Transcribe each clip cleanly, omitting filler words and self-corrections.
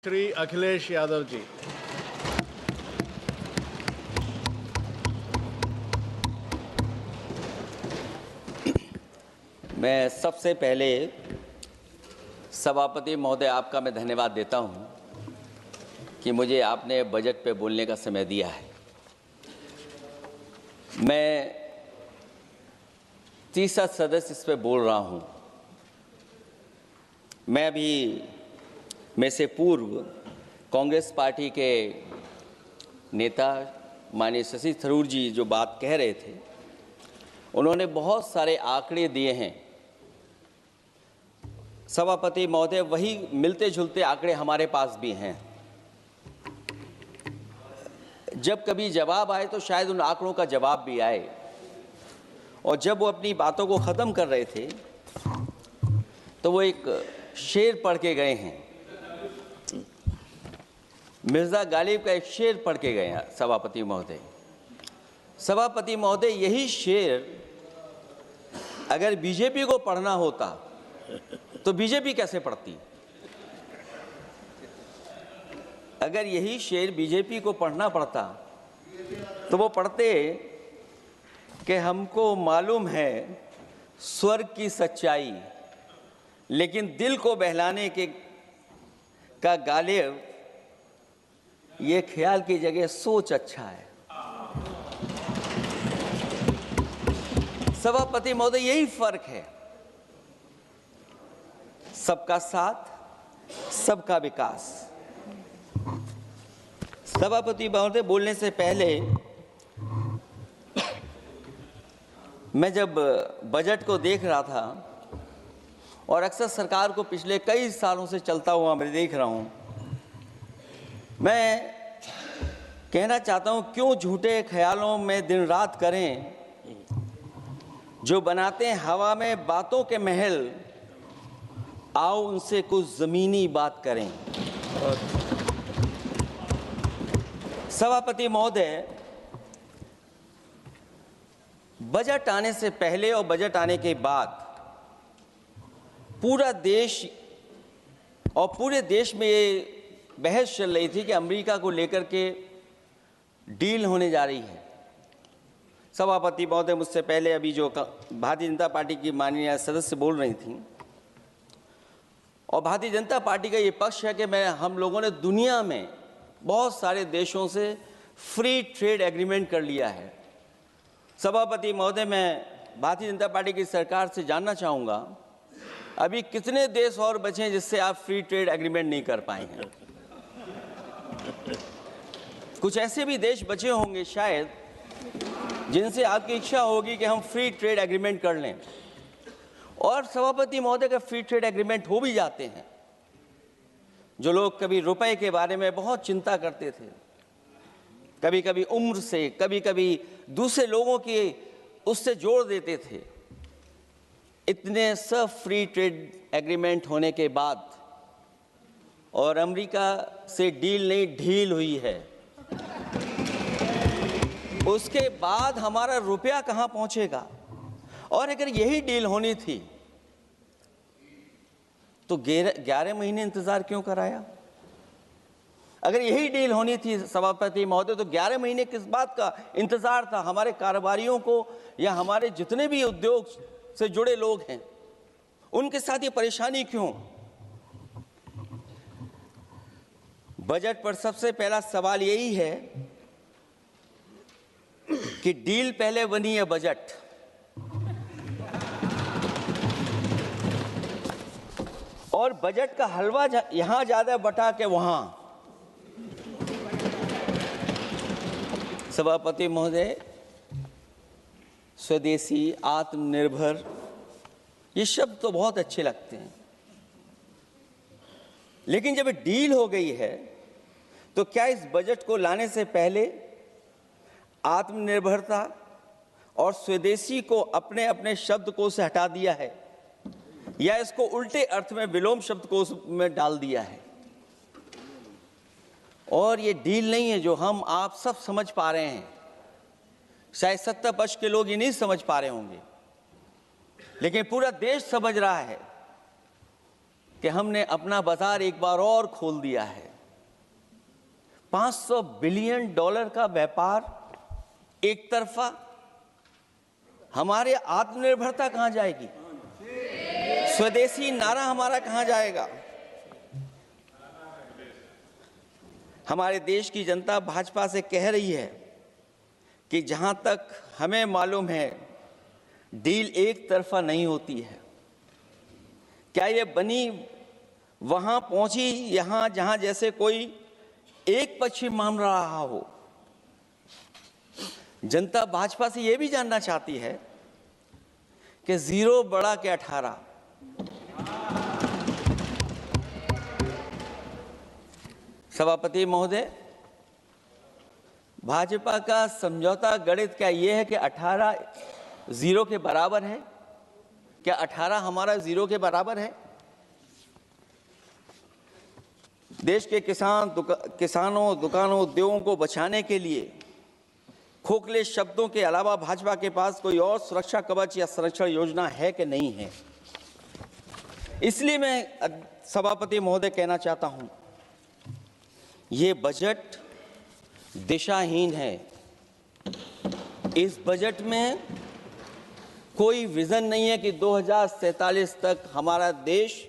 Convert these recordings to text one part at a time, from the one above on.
श्री अखिलेश यादव जी। मैं सबसे पहले सभापति महोदय आपका मैं धन्यवाद देता हूं कि मुझे आपने बजट पे बोलने का समय दिया है। मैं तीसरा सदस्य इस पे बोल रहा हूं। मैं भी में से पूर्व कांग्रेस पार्टी के नेता माननीय शशि थरूर जी जो बात कह रहे थे, उन्होंने बहुत सारे आंकड़े दिए हैं। सभापति महोदय, वही मिलते जुलते आंकड़े हमारे पास भी हैं। जब कभी जवाब आए तो शायद उन आंकड़ों का जवाब भी आए। और जब वो अपनी बातों को ख़त्म कर रहे थे तो वो एक शेर पढ़ के गए हैं। मिर्ज़ा गालिब का एक शेर पढ़ के गए हैं सभापति महोदय। सभापति महोदय, यही शेर अगर बीजेपी को पढ़ना होता तो बीजेपी कैसे पढ़ती? अगर यही शेर बीजेपी को पढ़ना पड़ता तो वो पढ़ते कि हमको मालूम है स्वर्ग की सच्चाई, लेकिन दिल को बहलाने के का गालिब ये ख्याल की जगह सोच अच्छा है। सभापति महोदय, यही फर्क है। सबका साथ, सबका विकास। सभापति महोदय, बोलने से पहले मैं जब बजट को देख रहा था और अक्सर सरकार को पिछले कई सालों से चलता हुआ मैं देख रहा हूं, मैं कहना चाहता हूं, क्यों झूठे ख्यालों में दिन रात करें, जो बनाते हैं हवा में बातों के महल, आओ उनसे कुछ जमीनी बात करें। सभापति महोदय, बजट आने से पहले और बजट आने के बाद पूरा देश और पूरे देश में ये बहस चल रही थी कि अमेरिका को लेकर के डील होने जा रही है। सभापति महोदय, मुझसे पहले अभी जो भारतीय जनता पार्टी की माननीय सदस्य बोल रही थी, और भारतीय जनता पार्टी का ये पक्ष है कि हम लोगों ने दुनिया में बहुत सारे देशों से फ्री ट्रेड एग्रीमेंट कर लिया है। सभापति महोदय, मैं भारतीय जनता पार्टी की सरकार से जानना चाहूँगा, अभी कितने देश और बचे हैं जिससे आप फ्री ट्रेड एग्रीमेंट नहीं कर पाए हैं? कुछ ऐसे भी देश बचे होंगे शायद जिनसे आपकी इच्छा होगी कि हम फ्री ट्रेड एग्रीमेंट कर लें। और सभापति महोदय, का फ्री ट्रेड एग्रीमेंट हो भी जाते हैं। जो लोग कभी रुपए के बारे में बहुत चिंता करते थे, कभी कभी उम्र से, कभी कभी दूसरे लोगों की उससे जोड़ देते थे, इतने सब फ्री ट्रेड एग्रीमेंट होने के बाद और अमेरिका से डील नहीं ढील हुई है, उसके बाद हमारा रुपया कहां पहुंचेगा? और अगर यही डील होनी थी तो 11 महीने इंतजार क्यों कराया? अगर यही डील होनी थी सभापति महोदय, तो 11 महीने किस बात का इंतजार था? हमारे कारोबारियों को या हमारे जितने भी उद्योग से जुड़े लोग हैं, उनके साथ ये परेशानी क्यों? बजट पर सबसे पहला सवाल यही है कि डील पहले बनी है बजट। और बजट का हलवा यहां ज्यादा बटा के वहां। सभापति महोदय, स्वदेशी, आत्मनिर्भर, ये शब्द तो बहुत अच्छे लगते हैं, लेकिन जब डील हो गई है तो क्या इस बजट को लाने से पहले आत्मनिर्भरता और स्वदेशी को अपने अपने शब्दकोश से हटा दिया है, या इसको उल्टे अर्थ में विलोम शब्दकोश में डाल दिया है? और ये डील नहीं है जो हम आप सब समझ पा रहे हैं। शायद सत्ता पक्ष के लोग ये नहीं समझ पा रहे होंगे, लेकिन पूरा देश समझ रहा है कि हमने अपना बाजार एक बार और खोल दिया है। $500 बिलियन का व्यापार एक तरफा, हमारे आत्मनिर्भरता कहां जाएगी? स्वदेशी नारा हमारा कहां जाएगा? हमारे देश की जनता भाजपा से कह रही है कि जहां तक हमें मालूम है डील एक तरफा नहीं होती है। क्या ये बनी वहां पहुंची यहां जहां जैसे कोई एक पक्षी मान रहा हो? जनता भाजपा से यह भी जानना चाहती है कि 0 बड़ा के 18। सभापति महोदय, भाजपा का समझौता गणित क्या यह है कि 18 0 के बराबर है? क्या 18 हमारा 0 के बराबर है? देश के किसानों, दुकानों, उद्योगों को बचाने के लिए खोखले शब्दों के अलावा भाजपा के पास कोई और सुरक्षा कवच या संरक्षण योजना है कि नहीं है? इसलिए मैं सभापति महोदय कहना चाहता हूं, ये बजट दिशाहीन है। इस बजट में कोई विजन नहीं है कि 2047 तक हमारा देश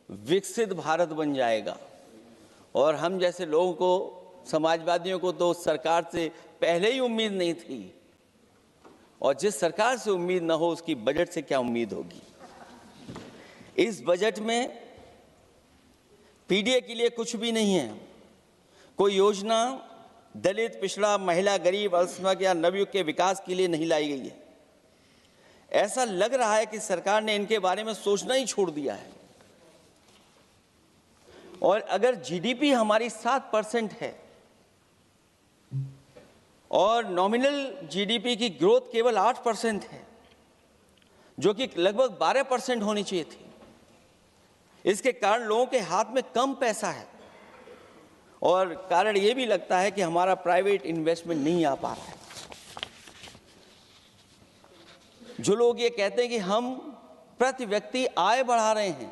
विकसित भारत बन जाएगा। और हम जैसे लोगों को, समाजवादियों को तो सरकार से पहले ही उम्मीद नहीं थी, और जिस सरकार से उम्मीद ना हो उसकी बजट से क्या उम्मीद होगी? इस बजट में पीडीए के लिए कुछ भी नहीं है। कोई योजना दलित, पिछड़ा, महिला, गरीब, अल्पसंख्यक या नवयुवक के विकास के लिए नहीं लाई गई है। ऐसा लग रहा है कि सरकार ने इनके बारे में सोचना ही छोड़ दिया है। और अगर जीडीपी हमारी 7% है और नॉमिनल जीडीपी की ग्रोथ केवल 8% है, जो कि लगभग 12% होनी चाहिए थी, इसके कारण लोगों के हाथ में कम पैसा है। और कारण यह भी लगता है कि हमारा प्राइवेट इन्वेस्टमेंट नहीं आ पा रहा है। जो लोग ये कहते हैं कि हम प्रति व्यक्ति आय बढ़ा रहे हैं,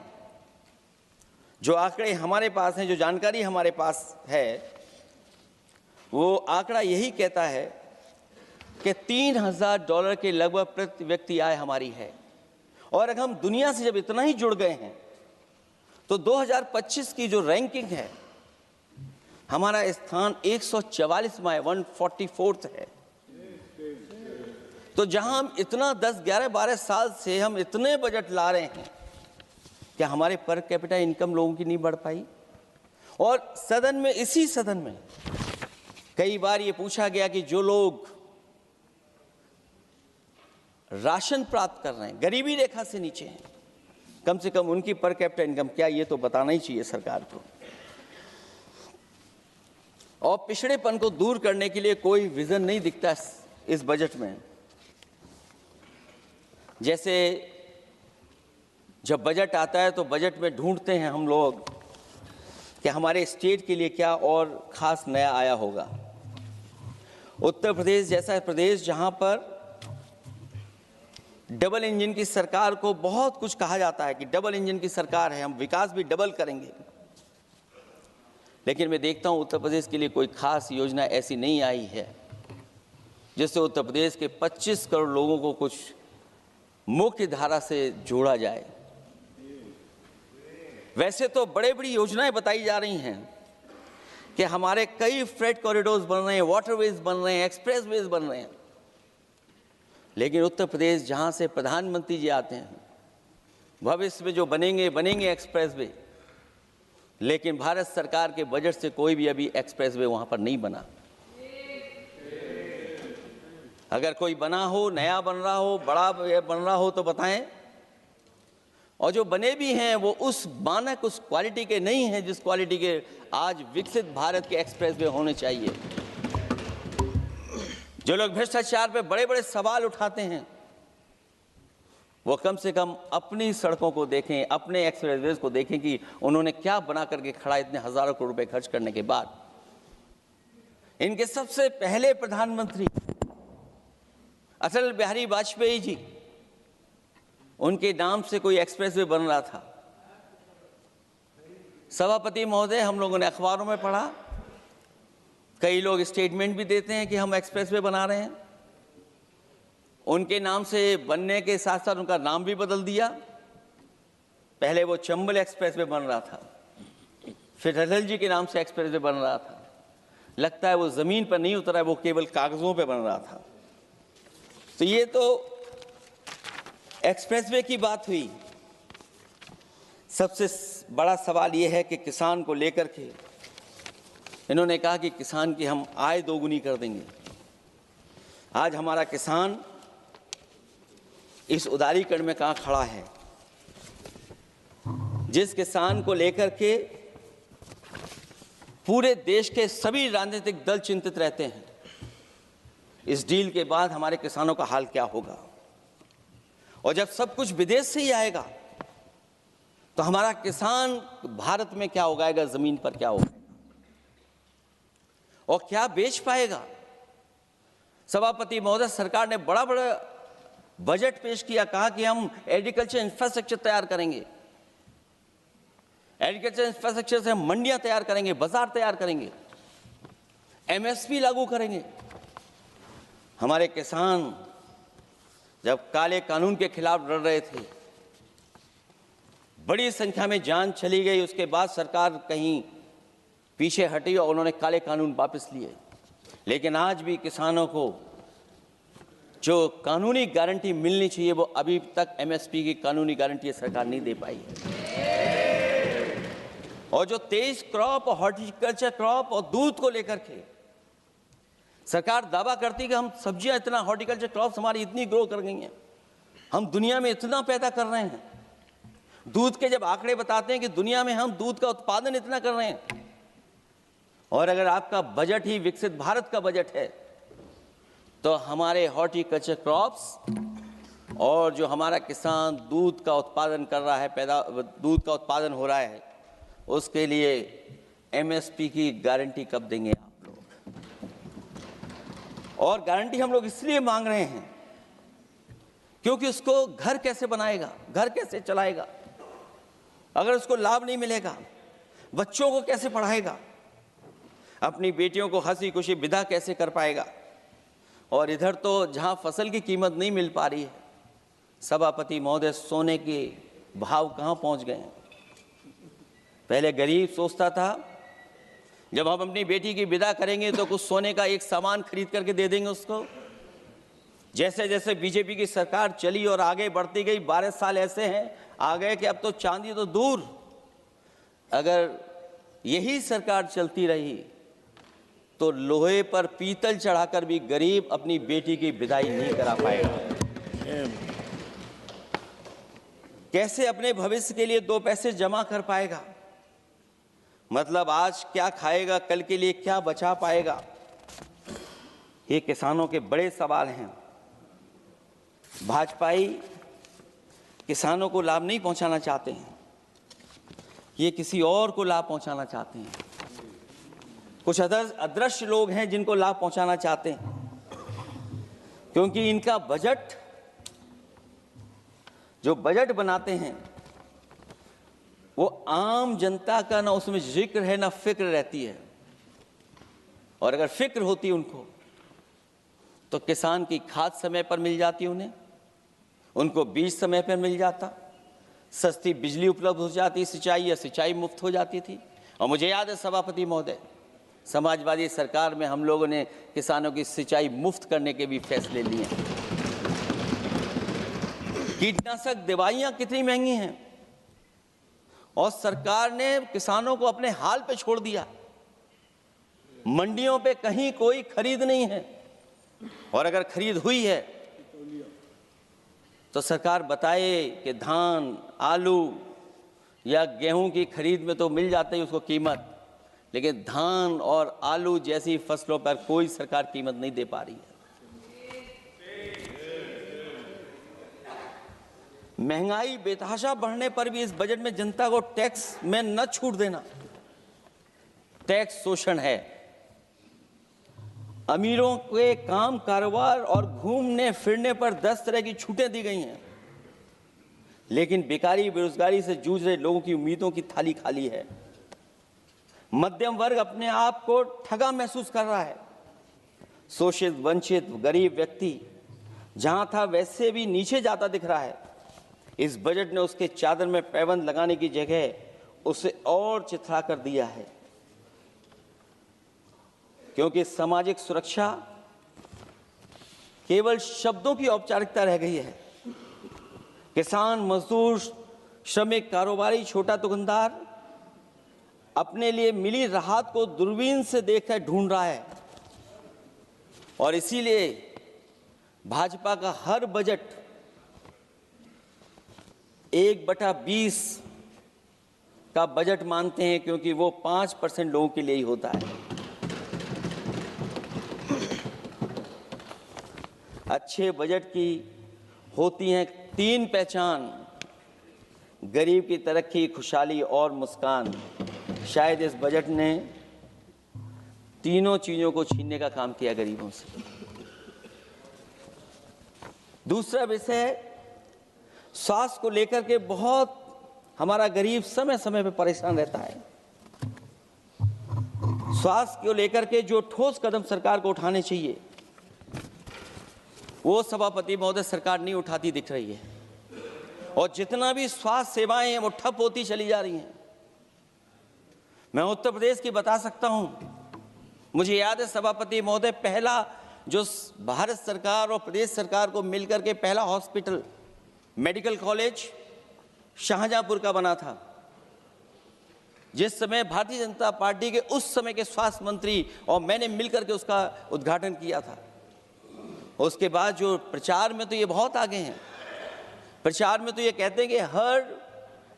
जो आंकड़े हमारे पास हैं, जो जानकारी हमारे पास है, वो आंकड़ा यही कहता है कि $3000 के लगभग प्रति व्यक्ति आय हमारी है। और अगर हम दुनिया से जब इतना ही जुड़ गए हैं तो 2025 की जो रैंकिंग है, हमारा स्थान 144वां है, 144th है। तो जहां हम इतना 10, 11, 12 साल से हम इतने बजट ला रहे हैं, क्या हमारे पर कैपिटा इनकम लोगों की नहीं बढ़ पाई? और सदन में, इसी सदन में कई बार ये पूछा गया कि जो लोग राशन प्राप्त कर रहे हैं, गरीबी रेखा से नीचे हैं, कम से कम उनकी पर कैपिटा इनकम क्या, ये तो बताना ही चाहिए सरकार को। और पिछड़ेपन को दूर करने के लिए कोई विजन नहीं दिखता इस बजट में। जैसे जब बजट आता है तो बजट में ढूंढते हैं हम लोग कि हमारे स्टेट के लिए क्या और खास नया आया होगा। उत्तर प्रदेश जैसा प्रदेश जहां पर डबल इंजन की सरकार को बहुत कुछ कहा जाता है कि डबल इंजन की सरकार है, हम विकास भी डबल करेंगे, लेकिन मैं देखता हूं उत्तर प्रदेश के लिए कोई खास योजना ऐसी नहीं आई है जिससे उत्तर प्रदेश के 25 करोड़ लोगों को कुछ मुख्य धारा से जोड़ा जाए। वैसे तो बड़ी बड़ी योजनाएं बताई जा रही हैं कि हमारे कई फ्रेट कॉरिडोर्स बन रहे हैं, वाटरवेज बन रहे हैं, एक्सप्रेसवेज बन रहे हैं, लेकिन उत्तर प्रदेश जहां से प्रधानमंत्री जी आते हैं, भविष्य में जो बनेंगे एक्सप्रेसवे, लेकिन भारत सरकार के बजट से कोई भी अभी एक्सप्रेसवे वहां पर नहीं बना। अगर कोई बना हो, नया बन रहा हो, बड़ा बन रहा हो तो बताएं। और जो बने भी हैं वो उस मानक, उस क्वालिटी के नहीं हैं जिस क्वालिटी के आज विकसित भारत के एक्सप्रेसवे होने चाहिए। जो लोग भ्रष्टाचार पे बड़े बड़े सवाल उठाते हैं, वो कम से कम अपनी सड़कों को देखें, अपने एक्सप्रेसवेज को देखें कि उन्होंने क्या बना करके खड़ा इतने हजारों करोड़ रुपए खर्च करने के बाद। इनके सबसे पहले प्रधानमंत्री अटल बिहारी वाजपेयी जी, उनके नाम से कोई एक्सप्रेसवे बन रहा था। सभापति महोदय, हम लोगों ने अखबारों में पढ़ा कई लोग स्टेटमेंट भी देते हैं कि हम एक्सप्रेसवे बना रहे हैं, उनके नाम से बनने के साथ साथ उनका नाम भी बदल दिया। पहले वो चंबल एक्सप्रेसवे बन रहा था, फिर अटल जी के नाम से एक्सप्रेसवे बन रहा था। लगता है वो जमीन पर नहीं उतरा है, वो केवल कागजों पे बन रहा था। तो ये तो एक्सप्रेसवे की बात हुई। सबसे बड़ा सवाल ये है कि किसान को लेकर के इन्होंने कहा कि किसान की हम आय दोगुनी कर देंगे। आज हमारा किसान इस उदारीकरण में कहाँ खड़ा है? जिस किसान को लेकर के पूरे देश के सभी राजनीतिक दल चिंतित रहते हैं, इस डील के बाद हमारे किसानों का हाल क्या होगा? और जब सब कुछ विदेश से ही आएगा तो हमारा किसान भारत में क्या उगाएगा, जमीन पर क्या उगाएगा और क्या बेच पाएगा? सभापति महोदय, सरकार ने बड़ा बड़ा बजट पेश किया, कहा कि हम एग्रीकल्चर इंफ्रास्ट्रक्चर तैयार करेंगे, एग्रीकल्चर इंफ्रास्ट्रक्चर से हम मंडियां तैयार करेंगे, बाजार तैयार करेंगे, एमएसपी लागू करेंगे। हमारे किसान जब काले कानून के खिलाफ लड़ रहे थे, बड़ी संख्या में जान चली गई, उसके बाद सरकार कहीं पीछे हटी और उन्होंने काले कानून वापस लिए। लेकिन आज भी किसानों को जो कानूनी गारंटी मिलनी चाहिए वो अभी तक एमएसपी की कानूनी गारंटी सरकार नहीं दे पाई है। और जो 23 क्रॉप और हॉर्टिकल्चर क्रॉप और दूध को लेकर के सरकार दावा करती कि हम सब्जियां इतना, हॉर्टिकल्चर क्रॉप्स हमारी इतनी ग्रो कर गई हैं, हम दुनिया में इतना पैदा कर रहे हैं। दूध के जब आंकड़े बताते हैं कि दुनिया में हम दूध का उत्पादन इतना कर रहे हैं, और अगर आपका बजट ही विकसित भारत का बजट है तो हमारे हॉर्टिकल्चर क्रॉप्स और जो हमारा किसान दूध का उत्पादन कर रहा है, दूध का उत्पादन हो रहा है, उसके लिए एमएसपी की गारंटी कब देंगे आप लोग? और गारंटी हम लोग इसलिए मांग रहे हैं क्योंकि उसको घर कैसे बनाएगा, घर कैसे चलाएगा? अगर उसको लाभ नहीं मिलेगा, बच्चों को कैसे पढ़ाएगा, अपनी बेटियों को हंसी खुशी विदा कैसे कर पाएगा? और इधर तो जहां फसल की कीमत नहीं मिल पा रही है, सभापति महोदय, सोने के भाव कहां पहुंच गए हैं? पहले गरीब सोचता था जब हम अपनी बेटी की विदा करेंगे तो कुछ सोने का एक सामान खरीद करके दे देंगे उसको। जैसे जैसे बीजेपी की सरकार चली और आगे बढ़ती गई, 12 साल ऐसे हैं आ गए कि अब तो चांदी तो दूर, अगर यही सरकार चलती रही तो लोहे पर पीतल चढ़ाकर भी गरीब अपनी बेटी की विदाई नहीं करा पाएगा। कैसे अपने भविष्य के लिए 2 पैसे जमा कर पाएगा? मतलब आज क्या खाएगा, कल के लिए क्या बचा पाएगा? ये किसानों के बड़े सवाल हैं। भाजपाई किसानों को लाभ नहीं पहुंचाना चाहते हैं, ये किसी और को लाभ पहुंचाना चाहते हैं। कुछ अदृश्य लोग हैं जिनको लाभ पहुंचाना चाहते हैं, क्योंकि इनका बजट, जो बजट बनाते हैं, वो आम जनता का ना उसमें जिक्र है ना फिक्र रहती है। और अगर फिक्र होती उनको तो किसान की खाद समय पर मिल जाती, उनको बीज समय पर मिल जाता, सस्ती बिजली उपलब्ध हो जाती, सिंचाई या सिंचाई मुफ्त हो जाती थी। और मुझे याद है सभापति महोदय, समाजवादी सरकार में हम लोगों ने किसानों की सिंचाई मुफ्त करने के भी फैसले लिए। कीटनाशक दवाइयां कितनी महंगी हैं और सरकार ने किसानों को अपने हाल पे छोड़ दिया। मंडियों पे कहीं कोई खरीद नहीं है, और अगर खरीद हुई है तो सरकार बताए कि धान, आलू या गेहूं की खरीद में तो मिल जाती है उसको कीमत, लेकिन धान और आलू जैसी फसलों पर कोई सरकार कीमत नहीं दे पा रही है। महंगाई बेतहाशा बढ़ने पर भी इस बजट में जनता को टैक्स में न छूट देना टैक्स शोषण है। अमीरों के काम कारोबार और घूमने फिरने पर 10 तरह की छूटें दी गई हैं, लेकिन बेकारी बेरोजगारी से जूझ रहे लोगों की उम्मीदों की थाली खाली है। मध्यम वर्ग अपने आप को ठगा महसूस कर रहा है। शोषित, वंचित, गरीब व्यक्ति जहां था वैसे भी नीचे जाता दिख रहा है। इस बजट ने उसके चादर में पैबंद लगाने की जगह उसे और चिथड़ा कर दिया है, क्योंकि सामाजिक सुरक्षा केवल शब्दों की औपचारिकता रह गई है। किसान, मजदूर, श्रमिक, कारोबारी, छोटा दुकानदार अपने लिए मिली राहत को दूरबीन से देखकर ढूंढ रहा है, और इसीलिए भाजपा का हर बजट 1/20 का बजट मानते हैं, क्योंकि वो 5% लोगों के लिए ही होता है। अच्छे बजट की होती हैं 3 पहचान: गरीब की तरक्की, खुशहाली और मुस्कान। शायद इस बजट ने तीनों चीजों को छीनने का काम किया गरीबों से। दूसरा विषय, स्वास्थ्य को लेकर के बहुत हमारा गरीब समय समय पर परेशान रहता है। स्वास्थ्य को लेकर के जो ठोस कदम सरकार को उठाने चाहिए, वो सभापति महोदय सरकार नहीं उठाती दिख रही है, और जितना भी स्वास्थ्य सेवाएं हैं वो ठप होती चली जा रही हैं। मैं उत्तर प्रदेश की बता सकता हूं, मुझे याद है सभापति महोदय, पहला जो भारत सरकार और प्रदेश सरकार को मिलकर के पहला हॉस्पिटल, मेडिकल कॉलेज शाहजहांपुर का बना था, जिस समय भारतीय जनता पार्टी के उस समय के स्वास्थ्य मंत्री और मैंने मिलकर के उसका उद्घाटन किया था। उसके बाद जो प्रचार में तो ये बहुत आगे हैं, प्रचार में तो ये कहते हैं कि हर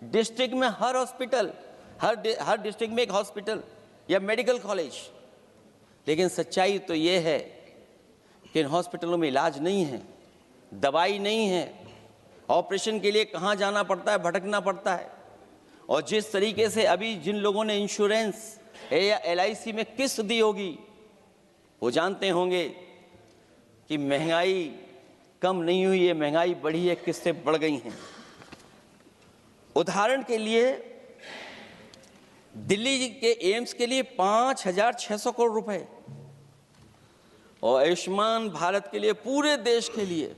डिस्ट्रिक्ट में हर हॉस्पिटल, हर डिस्ट्रिक्ट में एक हॉस्पिटल या मेडिकल कॉलेज, लेकिन सच्चाई तो ये है कि इन हॉस्पिटलों में इलाज नहीं है, दवाई नहीं है, ऑपरेशन के लिए कहाँ जाना पड़ता है, भटकना पड़ता है। और जिस तरीके से अभी जिन लोगों ने इंश्योरेंस या LIC में किस्त दी होगी, वो जानते होंगे कि महंगाई कम नहीं हुई है, महंगाई बढ़ी है, किस्तें बढ़ गई हैं। उदाहरण के लिए दिल्ली के एम्स के लिए 5,600 करोड़ रुपए, और आयुष्मान भारत के लिए पूरे देश के लिए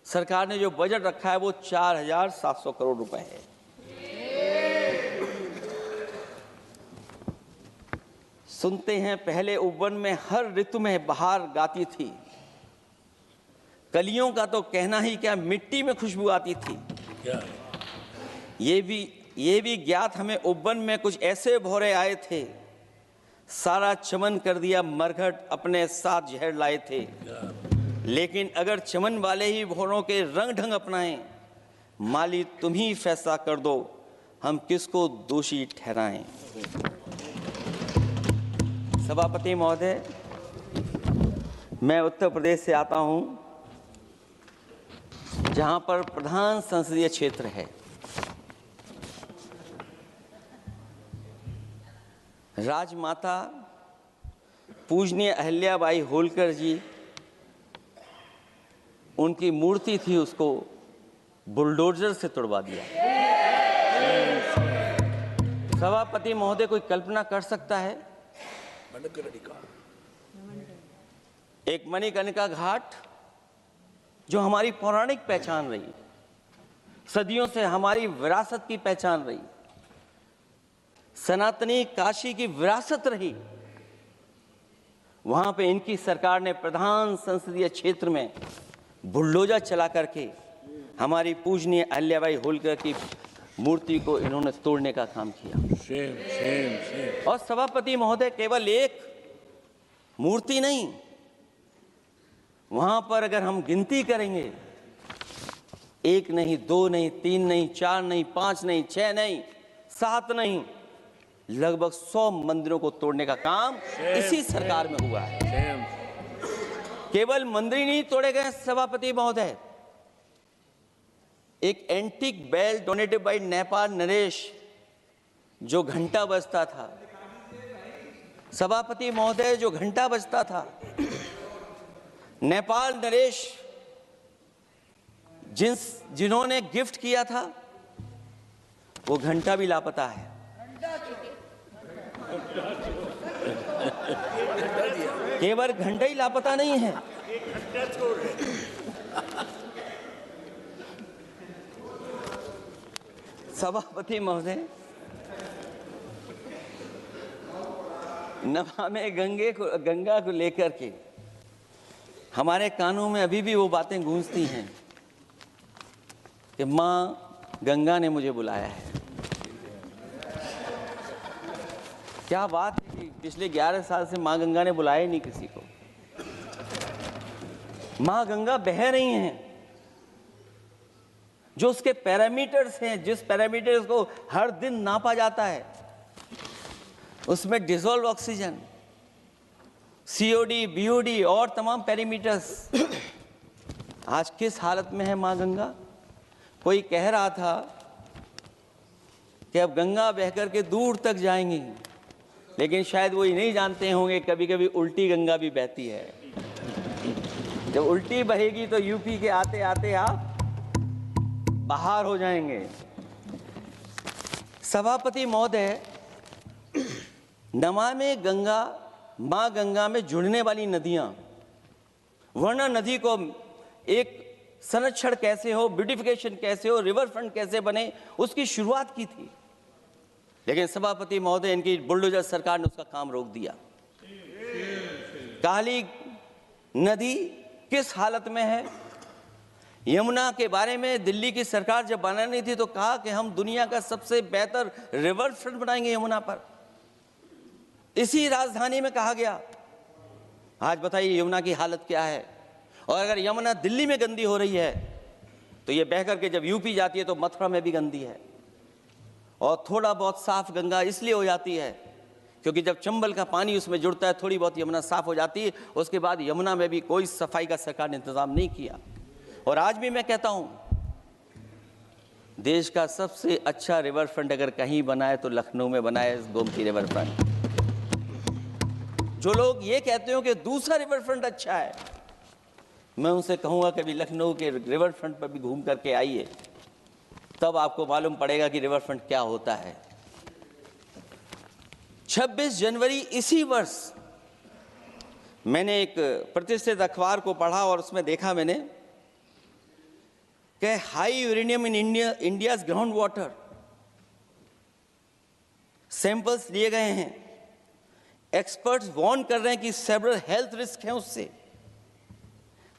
सरकार ने जो बजट रखा है वो 4,700 करोड़ रुपए है। सुनते हैं पहले उपवन में हर ऋतु में बहार गाती थी, कलियों का तो कहना ही क्या, मिट्टी में खुशबू आती थी। ये भी ज्ञात हमें उपवन में कुछ ऐसे भौरे आए थे, सारा चमन कर दिया मरघट, अपने साथ जहर लाए थे। लेकिन अगर चमन वाले ही भौरों के रंग ढंग अपनाएं, माली तुम ही फैसला कर दो, हम किसको दोषी ठहराएं। सभापति महोदय, मैं उत्तर प्रदेश से आता हूं, जहां पर प्रधान संसदीय क्षेत्र है। राजमाता पूजनीय अहिल्याबाई होलकर जी, उनकी मूर्ति थी, उसको बुलडोजर से तोड़वा दिया। सभापति महोदय, कोई कल्पना कर सकता है एक मणिकर्णिका घाट जो हमारी पौराणिक पहचान रही, सदियों से हमारी विरासत की पहचान रही, सनातनी काशी की विरासत रही, वहां पे इनकी सरकार ने प्रधान संसदीय क्षेत्र में बुलडोजर चला करके हमारी पूजनीय अहिल्याबाई होलकर की मूर्ति को इन्होंने तोड़ने का काम किया। और सभापति महोदय, केवल एक मूर्ति नहीं, वहां पर अगर हम गिनती करेंगे, 1 नहीं, 2 नहीं, 3 नहीं, 4 नहीं, 5 नहीं, 6 नहीं, 7 नहीं, लगभग 100 मंदिरों को तोड़ने का काम इसी सरकार में हुआ है। केवल मंदिर नहीं तोड़े गए सभापति महोदय, एक antique bell donated by Nepal नरेश, जो घंटा बजता था, सभापति महोदय, जो घंटा बजता था, नेपाल नरेश जिन्होंने गिफ्ट किया था, वो घंटा भी लापता है। केवल घंटा ही लापता नहीं है। सभापति महोदय, नमामि गंगा को लेकर के हमारे कानों में अभी भी वो बातें गूंजती हैं कि माँ गंगा ने मुझे बुलाया है। क्या बात है कि पिछले 11 साल से माँ गंगा ने बुलाया ही नहीं किसी को। माँ गंगा बह रही हैं, जो उसके पैरामीटर्स हैं, जिस पैरामीटर्स को हर दिन नापा जाता है, उसमें डिसॉल्व ऑक्सीजन, सीओडी, बीओडी और तमाम पैरामीटर्स आज किस हालत में है माँ गंगा। कोई कह रहा था कि अब गंगा बह करके दूर तक जाएंगी, लेकिन शायद वो ये नहीं जानते होंगे कभी कभी उल्टी गंगा भी बहती है। जब उल्टी बहेगी तो यूपी के आते आते आप बाहर हो जाएंगे। सभापति महोदय, नमामि गंगा, माँ गंगा में जुड़ने वाली नदियां, वरना नदी को एक संरक्षण कैसे हो, ब्यूटिफिकेशन कैसे हो, रिवर फ्रंट कैसे बने, उसकी शुरुआत की थी। लेकिन सभापति महोदय, इनकी बुलडोजर सरकार ने उसका काम रोक दिया। काली नदी किस हालत में है। यमुना के बारे में दिल्ली की सरकार जब बनानी थी तो कहा कि हम दुनिया का सबसे बेहतर रिवर फ्रंट बनाएंगे यमुना पर। इसी राजधानी में कहा गया। आज बताइए यमुना की हालत क्या है। और अगर यमुना दिल्ली में गंदी हो रही है तो ये बह करके जब यूपी जाती है तो मथुरा में भी गंदी है। और थोड़ा बहुत साफ गंगा इसलिए हो जाती है क्योंकि जब चंबल का पानी उसमें जुड़ता है, थोड़ी बहुत यमुना साफ हो जाती है। उसके बाद यमुना में भी कोई सफाई का सरकार ने इंतजाम नहीं किया। और आज भी मैं कहता हूं, देश का सबसे अच्छा रिवर फ्रंट अगर कहीं बना है तो लखनऊ में बना है, गोमती रिवर फ्रंट। जो लोग ये कहते हो कि दूसरा रिवर फ्रंट अच्छा है, मैं उनसे कहूंगा कभी लखनऊ के रिवर फ्रंट पर भी घूम करके आइए, तब आपको मालूम पड़ेगा कि रिवर फ्रंट क्या होता है। 26 जनवरी इसी वर्ष मैंने एक प्रतिष्ठित अखबार को पढ़ा और उसमें देखा मैंने कि high uranium in India's ground water samples लिए गए हैं। एक्सपर्ट्स वार्न कर रहे हैं कि सेवरल हेल्थ रिस्क हैं उससे।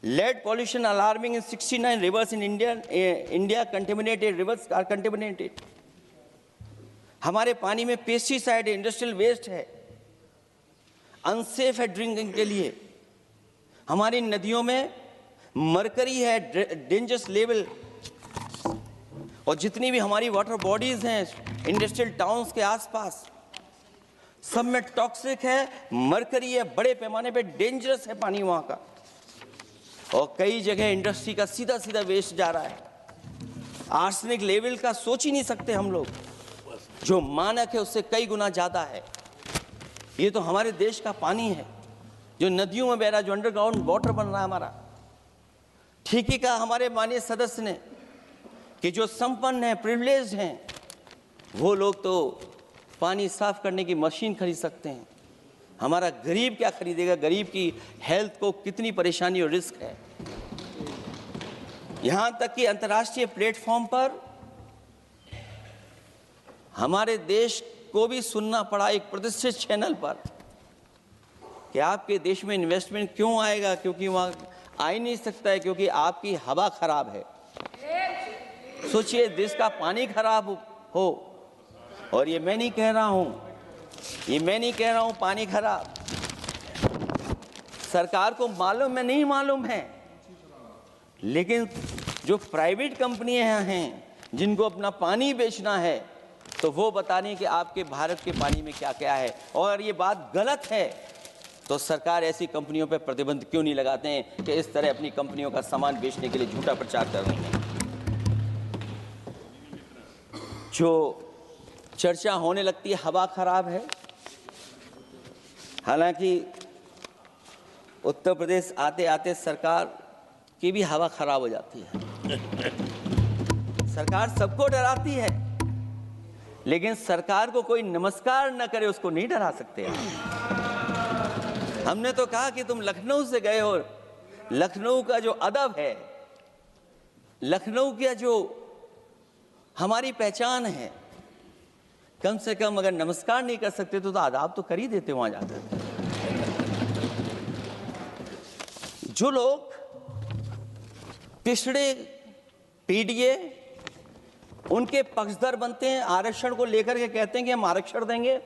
Lead pollution alarming in 69 rivers in India contaminated rivers are contaminated. हमारे पानी में पेस्टिसाइड है, इंडस्ट्रियल वेस्ट है, अनसेफ है ड्रिंकिंग के लिए। हमारी नदियों में मरकरी है, डेंजरस लेवल। और जितनी भी हमारी वाटर बॉडीज हैं इंडस्ट्रियल टाउन्स के आसपास, सब में टॉक्सिक है, मरकरी है, बड़े पैमाने पे डेंजरस है पानी वहां का। और कई जगह इंडस्ट्री का सीधा सीधा वेस्ट जा रहा है। आर्सेनिक लेवल का सोच ही नहीं सकते हम लोग, जो मानक है उससे कई गुना ज्यादा है। ये तो हमारे देश का पानी है जो नदियों में बह रहा है, जो अंडरग्राउंड वाटर बन रहा है हमारा। ठीक ही कहा हमारे माननीय सदस्य ने कि जो संपन्न हैं, प्रिविलेज्ड हैं, वो लोग तो पानी साफ करने की मशीन खरीद सकते हैं। हमारा गरीब क्या खरीदेगा। गरीब की हेल्थ को कितनी परेशानी और रिस्क है। यहां तक कि अंतर्राष्ट्रीय प्लेटफॉर्म पर हमारे देश को भी सुनना पड़ा एक प्रतिष्ठित चैनल पर कि आपके देश में इन्वेस्टमेंट क्यों आएगा, क्योंकि वहां आ ही नहीं सकता है, क्योंकि आपकी हवा खराब है। सोचिए, देश का पानी खराब हो। और ये मैं नहीं कह रहा हूं, पानी खराब सरकार को मालूम है, नहीं मालूम है, लेकिन जो प्राइवेट कंपनियां हैं जिनको अपना पानी बेचना है, तो वो बता रही हैं कि आपके भारत के पानी में क्या क्या है। और ये बात गलत है तो सरकार ऐसी कंपनियों पर प्रतिबंध क्यों नहीं लगाते हैं कि इस तरह अपनी कंपनियों का सामान बेचने के लिए झूठा प्रचार कर रहे हैं। जो चर्चा होने लगती है हवा खराब है, हालांकि उत्तर प्रदेश आते आते सरकार की भी हवा खराब हो जाती है। सरकार सबको डराती है लेकिन सरकार को कोई नमस्कार न करे उसको नहीं डरा सकते आप। हमने तो कहा कि तुम लखनऊ से गए हो, लखनऊ का जो अदब है, लखनऊ का जो हमारी पहचान है, कम से कम अगर नमस्कार नहीं कर सकते तो आदाब तो कर ही देते वहां जाकर। जो लोग पिछड़े पीडीए उनके पक्षधर बनते हैं, आरक्षण को लेकर के कहते हैं कि हम आरक्षण देंगे,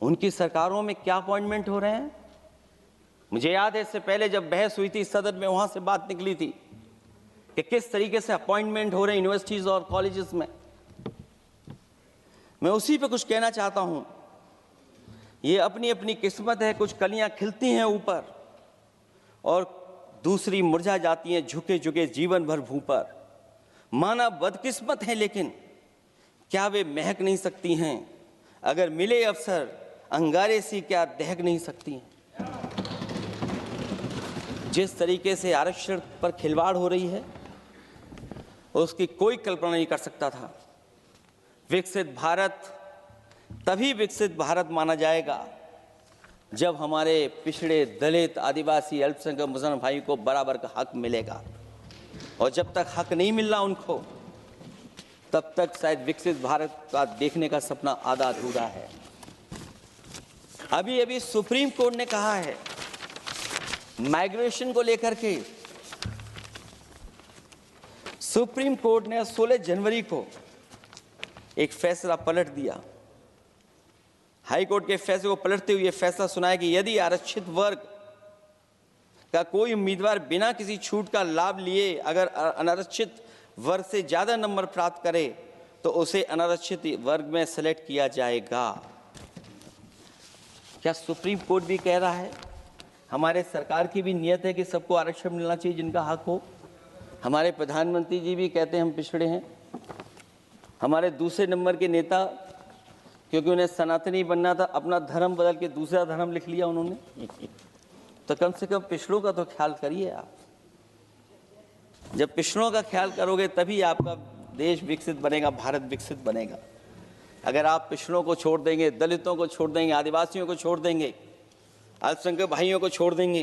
उनकी सरकारों में क्या अपॉइंटमेंट हो रहे हैं। मुझे याद है इससे पहले जब बहस हुई थी सदन में, वहां से बात निकली थी कि किस तरीके से अपॉइंटमेंट हो रहे हैं यूनिवर्सिटीज और कॉलेजेस में। मैं उसी पे कुछ कहना चाहता हूं। ये अपनी अपनी किस्मत है, कुछ कलियां खिलती हैं ऊपर और दूसरी मुरझा जाती हैं झुके झुके जीवन भर भूं पर। माना बदकिस्मत है, लेकिन क्या वे महक नहीं सकती हैं? अगर मिले अवसर अंगारे सी क्या दहक नहीं सकती हैं? जिस तरीके से आरक्षण पर खिलवाड़ हो रही है उसकी कोई कल्पना नहीं कर सकता था। विकसित भारत तभी विकसित भारत माना जाएगा जब हमारे पिछड़े, दलित, आदिवासी, अल्पसंख्यक मुसलमान भाई को बराबर का हक मिलेगा। और जब तक हक नहीं मिल रहा उनको, तब तक शायद विकसित भारत का देखने का सपना आधा अधूरा है। अभी अभी सुप्रीम कोर्ट ने कहा है माइग्रेशन को लेकर के, सुप्रीम कोर्ट ने 16 जनवरी को एक फैसला पलट दिया। हाई कोर्ट के फैसले को पलटते हुए फैसला सुनाया कि यदि आरक्षित वर्ग का कोई उम्मीदवार बिना किसी छूट का लाभ लिए अगर अनारक्षित वर्ग से ज्यादा नंबर प्राप्त करे तो उसे अनारक्षित वर्ग में सेलेक्ट किया जाएगा। क्या सुप्रीम कोर्ट भी कह रहा है? हमारे सरकार की भी नियत है कि सबको आरक्षण मिलना चाहिए जिनका हक हो। हमारे प्रधानमंत्री जी भी कहते हैं हम पिछड़े हैं। हमारे दूसरे नंबर के नेता, क्योंकि उन्हें सनातनी बनना था, अपना धर्म बदल के दूसरा धर्म लिख लिया उन्होंने। तो कम से कम पिछड़ों का तो ख्याल करिए आप। जब पिछड़ों का ख्याल करोगे तभी आपका देश विकसित बनेगा, भारत विकसित बनेगा। अगर आप पिछड़ों को छोड़ देंगे, दलितों को छोड़ देंगे, आदिवासियों को छोड़ देंगे, अल्पसंख्यक भाइयों को छोड़ देंगे,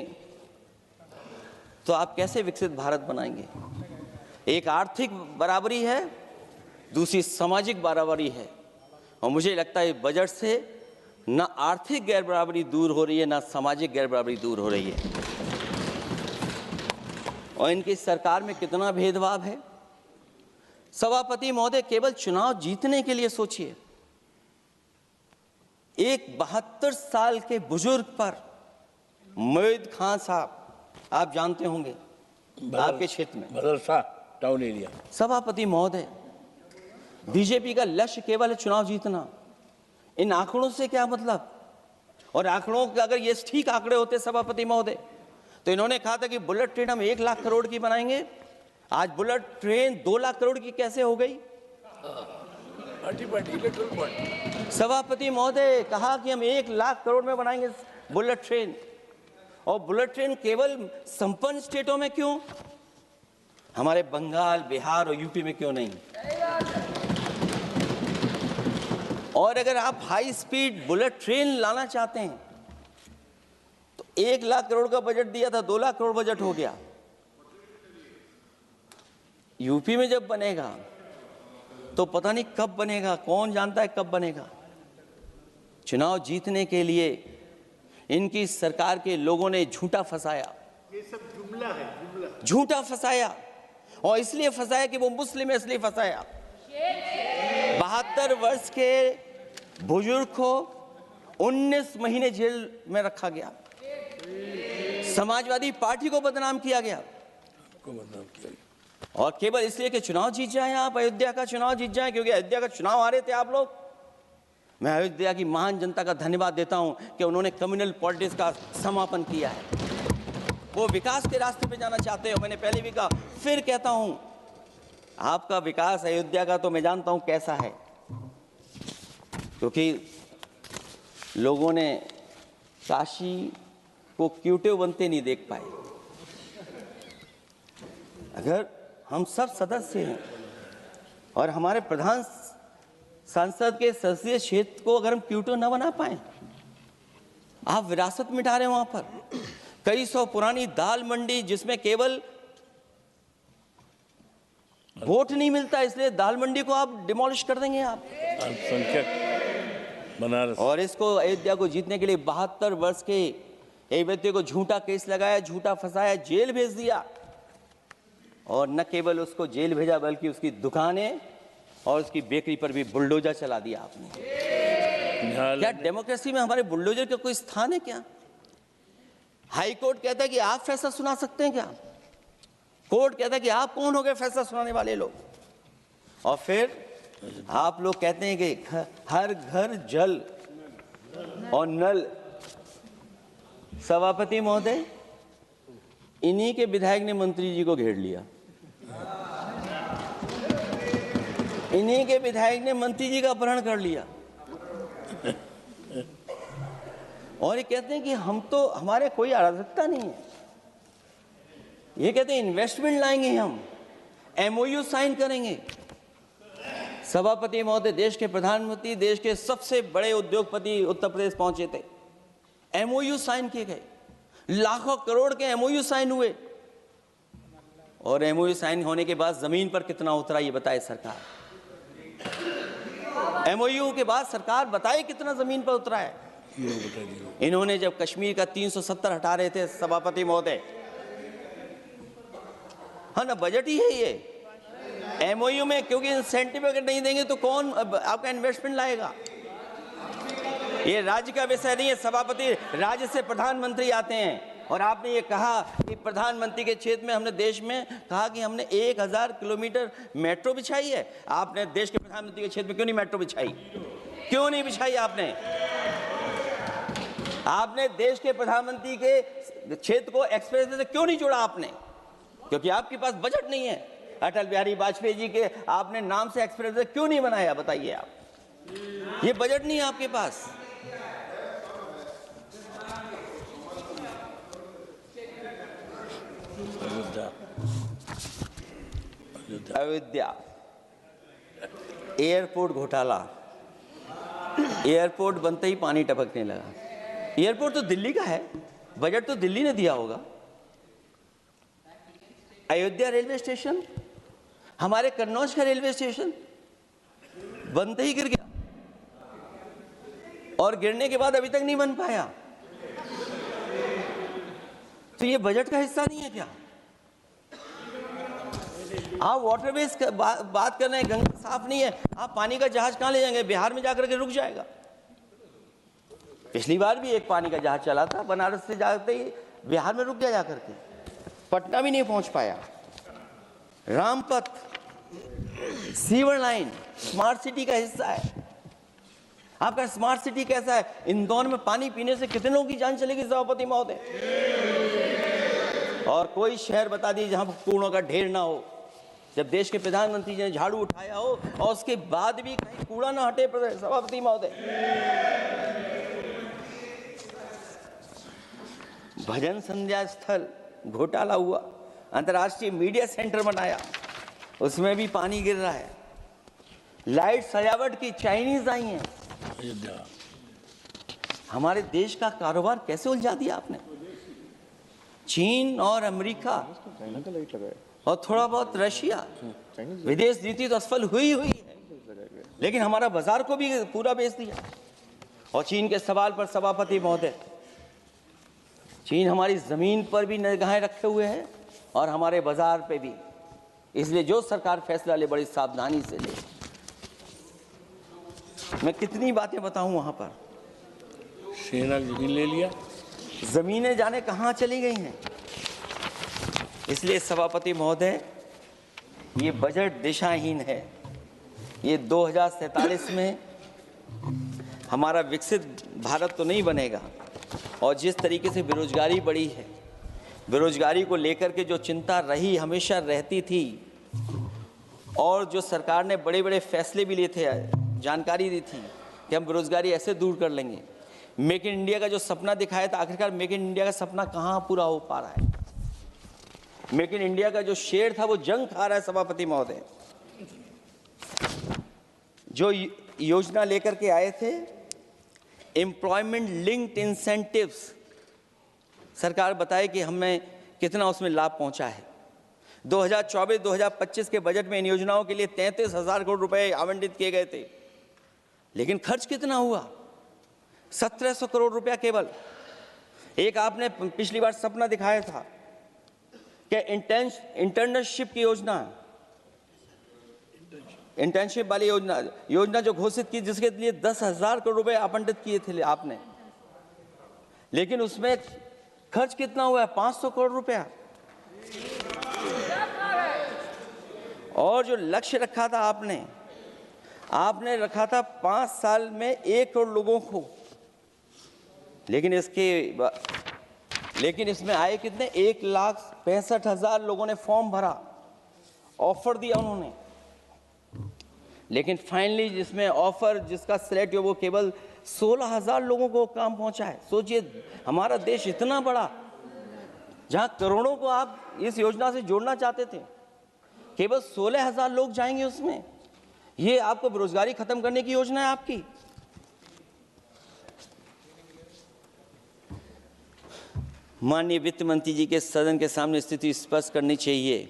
तो आप कैसे विकसित भारत बनाएंगे? एक आर्थिक बराबरी है, दूसरी सामाजिक बराबरी है। और मुझे लगता है बजट से ना आर्थिक गैर बराबरी दूर हो रही है, ना सामाजिक गैर बराबरी दूर हो रही है। और इनकी सरकार में कितना भेदभाव है। सभापति महोदय, केवल चुनाव जीतने के लिए सोचिए, एक 72 साल के बुजुर्ग पर मोईद खान साहब, आप जानते होंगे आपके क्षेत्र में, बदरसा टाउन एरिया। सभापति महोदय, बीजेपी का लक्ष्य केवल है चुनाव जीतना। इन आंकड़ों से क्या मतलब? और आंकड़ों के अगर ये ठीक आंकड़े होते सभापति महोदय, तो इन्होंने कहा था कि बुलेट ट्रेन हम 1 लाख करोड़ की बनाएंगे। आज बुलेट ट्रेन 2 लाख करोड़ की कैसे हो गई? सभापति महोदय कहा कि हम 1 लाख करोड़ में बनाएंगे बुलेट ट्रेन। और बुलेट ट्रेन केवल संपन्न स्टेटों में क्यों? हमारे बंगाल, बिहार और यूपी में क्यों नहीं? और अगर आप हाई स्पीड बुलेट ट्रेन लाना चाहते हैं तो 1 लाख करोड़ का बजट दिया था, 2 लाख करोड़ बजट हो गया। यूपी में जब बनेगा तो पता नहीं कब बनेगा, कौन जानता है कब बनेगा। चुनाव जीतने के लिए इनकी सरकार के लोगों ने झूठा फंसाया। ये सब जुमला है, जुमला। झूठा फंसाया, और इसलिए फंसाया कि वो मुस्लिम है, इसलिए फंसाया। 72 वर्ष के बुजुर्ग को 19 महीने जेल में रखा गया। समाजवादी पार्टी को बदनाम किया गया, और केवल इसलिए कि चुनाव जीत जाए आप, अयोध्या का चुनाव जीत जाए, क्योंकि अयोध्या का चुनाव हारे थे आप लोग। मैं अयोध्या की महान जनता का धन्यवाद देता हूं कि उन्होंने कम्युनल पॉलिटिक्स का समापन किया है। वो विकास के रास्ते पे जाना चाहते हो। मैंने पहले भी कहा, फिर कहता हूं, आपका विकास अयोध्या का तो मैं जानता हूं कैसा है, क्योंकि लोगों ने काशी को क्यूटिव बनते नहीं देख पाए। अगर हम सब सदस्य हैं और हमारे प्रधान संसद के संसदीय क्षेत्र को अगर हम क्यूटो न बना पाए, आप विरासत मिटा रहे हैं वहां पर। कई सौ पुरानी दाल मंडी जिसमें केवल वोट नहीं मिलता, इसलिए दाल मंडी को आप डिमोलिश कर देंगे आप। अल्पसंख्यक बनारस और इसको अयोध्या को जीतने के लिए 72 वर्ष के एक व्यक्ति को झूठा केस लगाया, झूठा फंसाया, जेल भेज दिया। और न केवल उसको जेल भेजा बल्कि उसकी दुकानें और उसकी बेकरी पर भी बुलडोजर चला दिया आपने। क्या डेमोक्रेसी में हमारे बुलडोजर का कोई स्थान है क्या? हाई कोर्ट कहता है कि आप फैसला सुना सकते हैं क्या? कोर्ट कहता है कि आप कौन हो गए फैसला सुनाने वाले लोग? और फिर आप लोग कहते हैं कि हर घर जल और नल। सभापति महोदय, इन्हीं के विधायक ने मंत्री जी को घेर लिया, इन्हीं के विधायक ने मंत्री जी का अपहरण कर लिया और ये कहते हैं कि हम तो, हमारे कोई अराजकता नहीं है। ये कहते हैं इन्वेस्टमेंट लाएंगे, हम एमओयू साइन करेंगे। सभापति महोदय, देश के प्रधानमंत्री, देश के सबसे बड़े उद्योगपति उत्तर प्रदेश पहुंचे थे, एमओयू साइन किए गए, लाखों करोड़ के एमओयू साइन हुए। और एमओयू साइन होने के बाद जमीन पर कितना उतरा ये बताए सरकार। एमओयू के बाद सरकार बताए कितना जमीन पर उतरा है। इन्होंने जब कश्मीर का 370 हटा रहे थे सभापति महोदय, हाँ ना, बजट ही है ये एमओयू में, क्योंकि इंसेंटिव अगर नहीं देंगे तो कौन आपका इन्वेस्टमेंट लाएगा? ये राज्य का विषय नहीं है सभापति, राज्य से प्रधानमंत्री आते हैं। और आपने ये कहा कि प्रधानमंत्री के क्षेत्र में हमने देश में कहा कि हमने 1000 किलोमीटर मेट्रो बिछाई है। आपने देश के प्रधानमंत्री के क्षेत्र में क्यों नहीं मेट्रो बिछाई? क्यों नहीं बिछाई आपने? आपने देश के प्रधानमंत्री के क्षेत्र को एक्सप्रेस वे से क्यों नहीं जोड़ा आपने? क्योंकि आपके पास बजट नहीं है। अटल बिहारी वाजपेयी जी के आपने नाम से एक्सप्रेस वे क्यों नहीं बनाया, बताइए आप? ये बजट नहीं है आपके पास। अयोध्या एयरपोर्ट घोटाला, एयरपोर्ट बनते ही पानी टपकने लगा। एयरपोर्ट तो दिल्ली का है, बजट तो दिल्ली ने दिया होगा। अयोध्या रेलवे स्टेशन, हमारे कन्नौज का रेलवे स्टेशन बनते ही गिर गया और गिरने के बाद अभी तक नहीं बन पाया। तो ये बजट का हिस्सा नहीं है क्या? आप वाटरवेज बात कर रहे हैं, गंगा साफ नहीं है, आप पानी का जहाज कहां ले जाएंगे? बिहार में जाकर के रुक जाएगा। पिछली बार भी एक पानी का जहाज चला था, बनारस से जाते ही बिहार में रुक गया, जाकर के पटना भी नहीं पहुंच पाया। Rampath, sewer line smart city का हिस्सा है। आपका स्मार्ट सिटी कैसा है? इंदौर में पानी पीने से कितने लोगों की जान चलेगी सभापति महोदय? और कोई शहर बता दीजिए जहां कूड़ों का ढेर ना हो। जब देश के प्रधानमंत्री जी ने झाड़ू उठाया हो और उसके बाद भी कहीं कूड़ा ना हटे सभापति महोदय। भजन संध्या स्थल घोटाला हुआ, अंतर्राष्ट्रीय मीडिया सेंटर बनाया, उसमें भी पानी गिर रहा है। लाइट सजावट की चाइनीज आई हैं। हमारे देश का कारोबार कैसे उलझा दिया आपने? चीन और अमेरिका और थोड़ा बहुत रशिया, विदेश नीति तो असफल हुई है, लेकिन हमारा बाजार को भी पूरा बेच दिया। और चीन के सवाल पर सभापति महोदय, चीन हमारी जमीन पर भी निगाहें रखे हुए है और हमारे बाजार पे भी। इसलिए जो सरकार फैसला ले बड़ी सावधानी से ले। मैं कितनी बातें बताऊं, वहां पर सेना जमीन ले लिया, जमीनें जाने कहां चली गई हैं। इसलिए सभापति महोदय, ये बजट दिशाहीन है। ये 2047 में हमारा विकसित भारत तो नहीं बनेगा। और जिस तरीके से बेरोजगारी बढ़ी है, बेरोजगारी को लेकर के जो चिंता रही, हमेशा रहती थी, और जो सरकार ने बड़े बड़े फैसले भी लिए थे, जानकारी दी थी कि हम बेरोजगारी ऐसे दूर कर लेंगे। मेक इन इंडिया का जो सपना दिखाया था, आखिरकार मेक इन इंडिया का सपना कहाँ पूरा हो पा रहा है? मेक इन इंडिया का जो शेर था वो जंग खा रहा है सभापति महोदय। जो योजना लेकर के आए थे, एम्प्लॉयमेंट लिंक्ड इंसेंटिव्स। सरकार बताए कि हमें कितना उसमें लाभ पहुंचा है। 2024-2025 के बजट में इन योजनाओं के लिए 33,000 करोड़ रुपए आवंटित किए गए थे, लेकिन खर्च कितना हुआ? 1,700 करोड़ रुपया केवल। एक आपने पिछली बार सपना दिखाया था कि इंटर्नशिप की योजना, इंटर्नशिप वाली योजना जो घोषित की, जिसके लिए 10,000 करोड़ रुपए आवंटित किए थे आपने, लेकिन उसमें खर्च कितना हुआ है? 500 करोड़ रुपया। और जो लक्ष्य रखा था आपने रखा था 5 साल में 1 करोड़ लोगों को, लेकिन इसमें आए कितने? 1,65,000 लोगों ने फॉर्म भरा, ऑफर दिया उन्होंने, लेकिन फाइनली जिसमें ऑफर, जिसका सिलेक्ट हुआ, वो केवल 16,000 लोगों को काम पहुंचा है। सोचिए, हमारा देश इतना बड़ा, जहां करोड़ों को आप इस योजना से जोड़ना चाहते थे, केवल 16,000 लोग जाएंगे उसमें। ये आपको बेरोजगारी खत्म करने की योजना है आपकी? माननीय वित्त मंत्री जी के सदन के सामने स्थिति स्पष्ट करनी चाहिए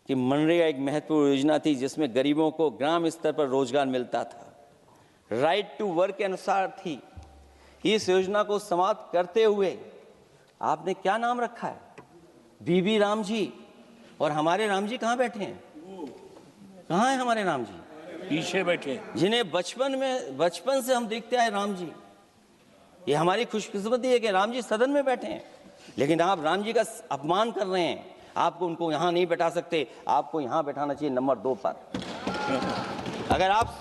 कि मनरेगा एक महत्वपूर्ण योजना थी, जिसमें गरीबों को ग्राम स्तर पर रोजगार मिलता था, राइट टू वर्क के अनुसार थी। इस योजना को समाप्त करते हुए आपने क्या नाम रखा है? बीबी राम जी। और हमारे राम जी कहाँ बैठे हैं? कहाँ है हमारे राम जी? पीछे बैठे, जिन्हें बचपन से हम देखते आए राम जी। ये हमारी खुशकिस्मती है कि राम जी सदन में बैठे हैं, लेकिन आप राम जी का अपमान कर रहे हैं। आपको उनको यहाँ नहीं बैठा सकते, आपको यहाँ बैठाना चाहिए नंबर 2 पर। अगर आप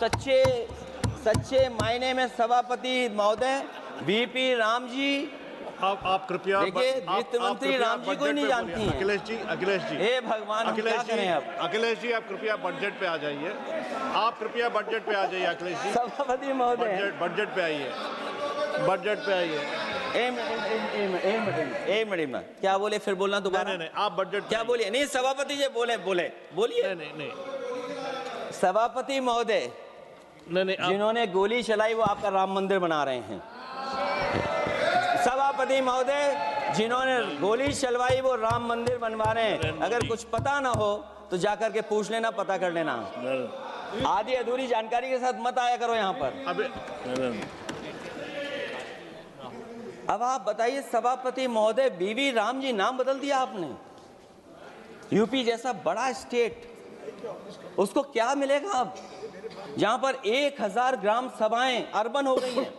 सच्चे मायने में सभापति महोदय बीपी राम जी, आप कृपया देखिए, वित्त मंत्री राम जी को ही नहीं जानती हैं। अखिलेश जी हे भगवान, हम क्या करें अब? अखिलेश जी, आप कृपया बजट पे आ जाइए। आप कृपया बजट पे आ जाइए अखिलेश जी। सभापति महोदय, बजट पे आइए, बजट पे आइए। एक मिनट, क्या बोले? फिर बोलना दोबारा। नहीं, आप बजट क्या बोलिए? नहीं, सभापति जी बोलिए। नहीं सभापति महोदय, नहीं, जिन्होंने गोली चलाई वो आपका राम मंदिर बना रहे हैं। सभापति महोदय, जिन्होंने गोली चलवाई वो राम मंदिर बनवा रहे हैं। अगर कुछ पता ना हो तो जाकर के पूछ लेना, पता कर लेना। आधी अधूरी जानकारी के साथ मत आया करो यहाँ पर। अब आप बताइए सभापति महोदय, बीवी राम जी नाम बदल दिया आपने। यूपी जैसा बड़ा स्टेट, उसको क्या मिलेगा अब, जहां पर 1,000 ग्राम सभाएं अर्बन हो गई हैं।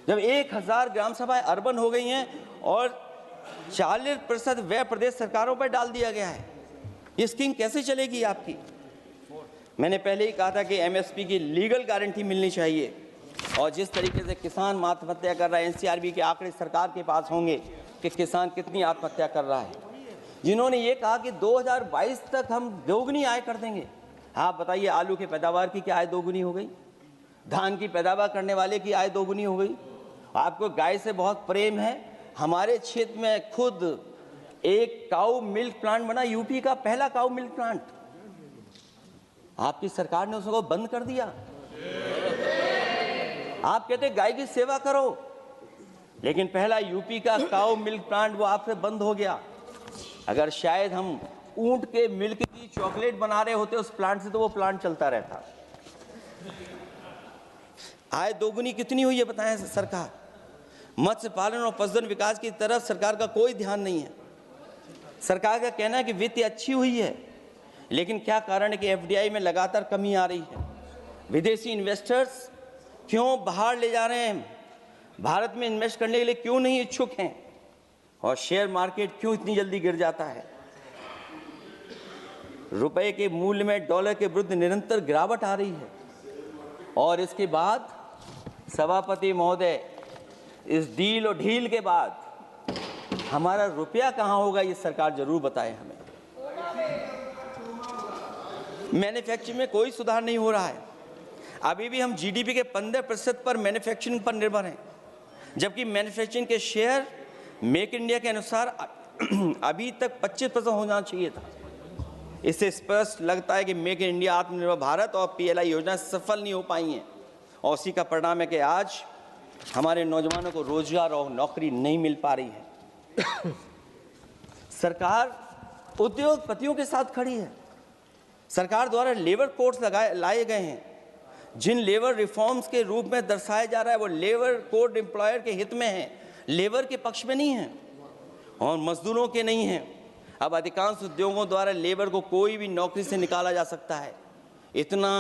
जब 1,000 ग्राम सभाएं अर्बन हो गई हैं और 40% व्यय प्रदेश सरकारों पर डाल दिया गया है, ये स्कीम कैसे चलेगी आपकी? मैंने पहले ही कहा था कि एमएसपी की लीगल गारंटी मिलनी चाहिए। और जिस तरीके से किसान आत्महत्या कर रहा है, एनसीआरबी के आंकड़े सरकार के पास होंगे कि किसान कितनी आत्महत्या कर रहा है। जिन्होंने ये कहा कि 2022 तक हम दोगुनी आय कर देंगे। आप बताइए, आलू की पैदावार की क्या आय दोगुनी हो गई? धान की पैदावार करने वाले की आय दोगुनी हो गई। आपको गाय से बहुत प्रेम है। हमारे क्षेत्र में खुद एक काऊ मिल्क प्लांट बना, यूपी का पहला काऊ मिल्क प्लांट। आपकी सरकार ने उसको बंद कर दिया। आप कहते गाय की सेवा करो, लेकिन पहला यूपी का काऊ मिल्क प्लांट वो आपसे बंद हो गया। अगर शायद हम ऊंट के मिल्क की चॉकलेट बना रहे होते उस प्लांट से, तो वो प्लांट चलता रहता। आय दोगुनी कितनी हुई है बताएं सरकार? मत्स्य पालन और पशुधन विकास की तरफ सरकार का कोई ध्यान नहीं है। सरकार का कहना है कि वित्त अच्छी हुई है, लेकिन क्या कारण है कि एफडीआई में लगातार कमी आ रही है? विदेशी इन्वेस्टर्स क्यों बाहर ले जा रहे हैं? भारत में इन्वेस्ट करने के लिए क्यों नहीं इच्छुक हैं? और शेयर मार्केट क्यों इतनी जल्दी गिर जाता है? रुपए के मूल्य में डॉलर के विरुद्ध निरंतर गिरावट आ रही है। और इसके बाद सभापति महोदय, इस डील और ढील के बाद हमारा रुपया कहां होगा, ये सरकार जरूर बताए हमें। मैन्युफैक्चरिंग में कोई सुधार नहीं हो रहा है। अभी भी हम जीडीपी के 15% पर मैन्युफैक्चरिंग पर निर्भर हैं, जबकि मैन्युफैक्चरिंग के शेयर मेक इंडिया के अनुसार अभी तक 25% होना चाहिए था। इससे स्पष्ट लगता है कि मेक इन इंडिया, आत्मनिर्भर भारत और PLI योजना सफल नहीं हो पाई हैं और उसी का परिणाम है कि आज हमारे नौजवानों को रोजगार और नौकरी नहीं मिल पा रही है। सरकार उद्योगपतियों के साथ खड़ी है। सरकार द्वारा लेबर कोड्स लाए गए हैं, जिन लेबर रिफॉर्म्स के रूप में दर्शाया जा रहा है वो लेबर कोड एम्प्लॉयर के हित में है, लेबर के पक्ष में नहीं है और मजदूरों के नहीं है। अब अधिकांश उद्योगों द्वारा लेबर को कोई भी नौकरी से निकाला जा सकता है। इतना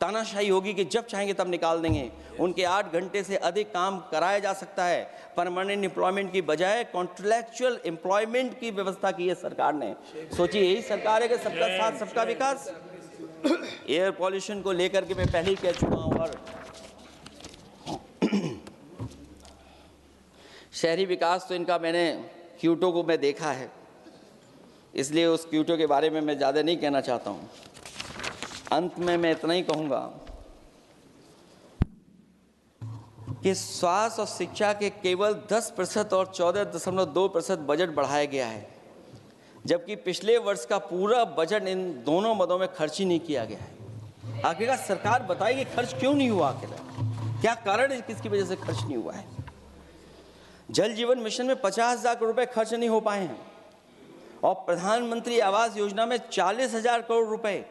तानाशाही होगी कि जब चाहेंगे तब निकाल देंगे। उनके 8 घंटे से अधिक काम कराया जा सकता है। परमानेंट एम्प्लॉयमेंट की बजाय कॉन्ट्रैक्चुअल एम्प्लॉयमेंट की व्यवस्था की है सरकार ने। सोचिए, यही सरकार है कि सबका साथ सबका विकास। एयर पॉल्यूशन को लेकर के मैं पहले ही कह चुका हूँ और शहरी विकास तो इनका मैंने क्यूटो को मैं देखा है, इसलिए उस क्यूटो के बारे में मैं ज़्यादा नहीं कहना चाहता हूँ। अंत में मैं इतना ही कहूँगा कि स्वास्थ्य और शिक्षा के केवल 10% और 14.2% बजट बढ़ाया गया है, जबकि पिछले वर्ष का पूरा बजट इन दोनों मदों में खर्च ही नहीं किया गया है। आखिरकार सरकार बताएगी खर्च क्यों नहीं हुआ, आखिर क्या कारण है, किसकी वजह से खर्च नहीं हुआ है। जल जीवन मिशन में 50,000 करोड़ रुपए खर्च नहीं हो पाए हैं और प्रधानमंत्री आवास योजना में 40,000 करोड़ रुपए,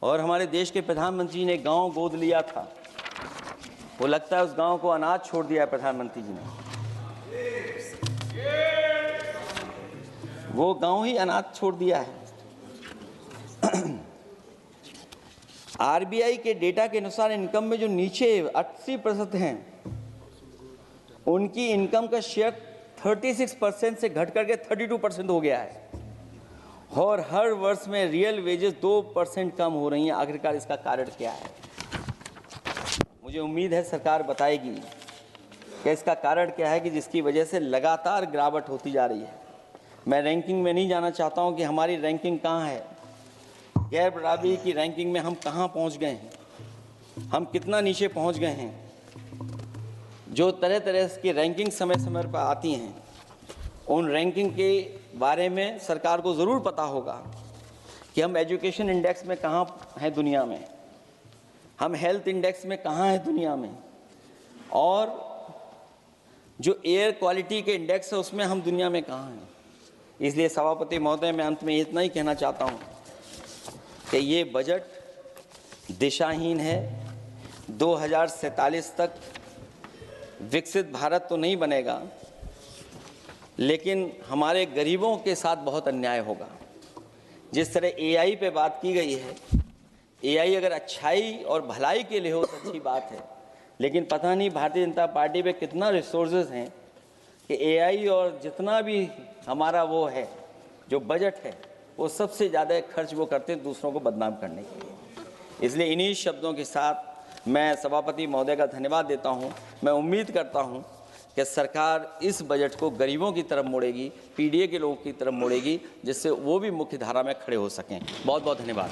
और हमारे देश के प्रधानमंत्री ने गांव गोद लिया था, वो लगता है उस गांव को अनाथ छोड़ दिया है प्रधानमंत्री जी ने, वो गांव ही अनाथ छोड़ दिया है। RBI के डेटा के अनुसार इनकम में जो नीचे 80% हैं, उनकी इनकम का शेयर 36% से घट करके 32% हो गया है और हर वर्ष में रियल वेजेस 2% कम हो रही हैं। आखिरकार इसका कारण क्या है? मुझे उम्मीद है सरकार बताएगी कि इसका कारण क्या है कि जिसकी वजह से लगातार गिरावट होती जा रही है। मैं रैंकिंग में नहीं जाना चाहता हूं कि हमारी रैंकिंग कहां है, गैर बराबरी की रैंकिंग में हम कहां पहुंच गए हैं, हम कितना नीचे पहुंच गए हैं। जो तरह तरह की रैंकिंग समय समय पर आती हैं, उन रैंकिंग के बारे में सरकार को ज़रूर पता होगा कि हम एजुकेशन इंडेक्स में कहाँ हैं दुनिया में, हम हेल्थ इंडेक्स में कहाँ हैं दुनिया में, और जो एयर क्वालिटी के इंडेक्स है उसमें हम दुनिया में कहाँ हैं। इसलिए सभापति महोदय, मैं अंत में इतना ही कहना चाहता हूँ कि ये बजट दिशाहीन है। 2047 तक विकसित भारत तो नहीं बनेगा, लेकिन हमारे गरीबों के साथ बहुत अन्याय होगा। जिस तरह AI पे बात की गई है, AI अगर अच्छाई और भलाई के लिए हो तो अच्छी बात है, लेकिन पता नहीं भारतीय जनता पार्टी पे कितना रिसोर्सेज हैं कि AI और जितना भी हमारा वो है जो बजट है, वो सबसे ज़्यादा खर्च वो करते हैं दूसरों को बदनाम करने के लिए। इसलिए इन्हीं शब्दों के साथ मैं सभापति महोदय का धन्यवाद देता हूं। मैं उम्मीद करता हूं कि सरकार इस बजट को गरीबों की तरफ मोड़ेगी, PDA के लोगों की तरफ मोड़ेगी, जिससे वो भी मुख्य धारा में खड़े हो सकें। बहुत बहुत धन्यवाद।